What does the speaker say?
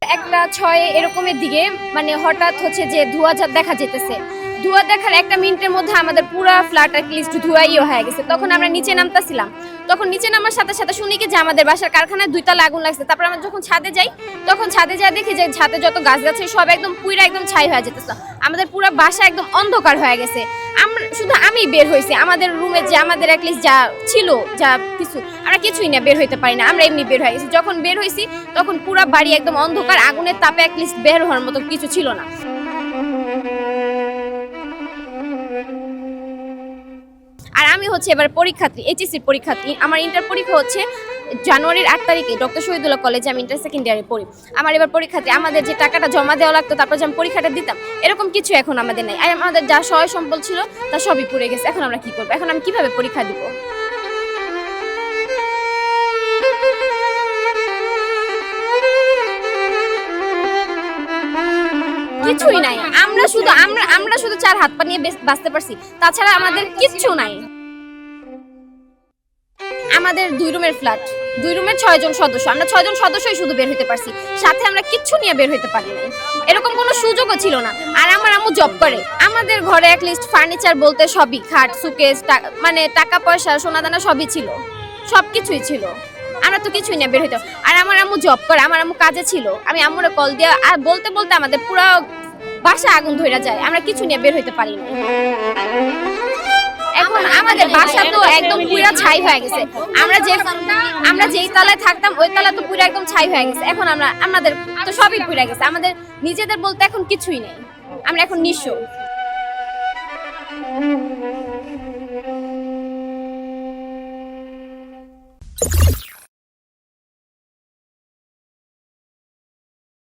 একটা ৬ এরকমের দিকে মানে হঠাৎ হচ্ছে যে ধোঁয়া দেখা যেতেছে। ধোঁয়া দেখার ১ মিনিটের মধ্যে আমাদের পুরা ফ্ল্যাট লিস্ট ধোঁয়াইও হয়ে গেছে। তখন আমরা নিচে নামতাছিলাম। তখন নিচে নামার সাথে সাথে শুনি কি যে আমাদের বাসার কারখানায় ২ তলা আগুন লাগছে। তারপর আমরা যখন ছাদে যাই, তখন ছাদে যাই দেখি যে ছাদে যত গাছ-গাছালি সব একদম পুরা একদম ছাই হয়ে যেতেছে। আমাদের পুরা বাসা একদম অন্ধকার হয়ে গেছে। আমি বের হইছি। আমাদের রুমে যে আমাদের লিস্ট যা ছিল, যা কিছু আমরা কিছুই না বের হইতে পারি না। আমরা এমনি বের হয়ে গেছি। যখন বের হইছি তখন পুরা বাড়ি একদম অন্ধকার, আগুনের তাপে লিস্ট বের হওয়ার মতো কিছু ছিল না। আর আমি হচ্ছে এবার পরীক্ষার্থী, এইচএসসির পরীক্ষার্থী। আমার ইন্টার পরীক্ষা হচ্ছে জানুয়ারির ৮ তারিখে ডক্টর শহীদুল্লাহ কলেজে। আমি ইন্টার সেকেন্ড ইয়ারে পড়ি। আমার এবার পরীক্ষার্থী, আমাদের যে টাকাটা জমা দেওয়া লাগতো তারপর যে আমি পরীক্ষাটা দিতাম, এরকম কিছু এখন আমাদের নাই। আর আমাদের যা সহায় সম্বল ছিল তা সবই পুড়ে গেছে। এখন আমরা কি করবো? এখন আমি কিভাবে পরীক্ষা দিব? কিছুই নাই। আমরা শুধু ৪ হাত পা নিয়ে বাঁচতে পারছি, তাছাড়া আমাদের কিচ্ছু নাই। আমাদের ২ রুমের ফ্ল্যাট, ২ রুমের ৬ জন সদস্য। আমরা ৬ জন সদস্যই শুধু বের হইতে পারছি, সাথে আমরা কিচ্ছু নিয়ে বের হইতে পারি নাই। এরকম কোনো সুযোগও ছিল না। আর আমার আম্মু জব করে। আমাদের ঘরে লিস্ট ফার্নিচার বলতে সবই, খাট, সুকেস, মানে টাকা পয়সা, সোনাদানা সবই ছিল, সবকিছুই ছিল। আমরা তো কিছুই নিয়ে বের হইতে। আর আমার আম্মু জব করে, আমার আম্মু কাজে ছিল। আমি আম্মুরে কল দিয়ে আর বলতে বলতে আমাদের পুরো বাসা আগুন ধরে যায়। আমরা কিছু নিয়ে বের হইতে পারি না। এখন আমাদের বাসা তো একদম পুরা ছাই হয়ে গেছে। আমরা যেই তলায় থাকতাম ওই তলা তো পুরা একদম ছাই হয়ে গেছে। এখন আমাদের তো সবই পুড়ে গেছে। আমাদের নিজেদের বলতে এখন কিছুই নেই। আমরা এখন নিঃস্ব।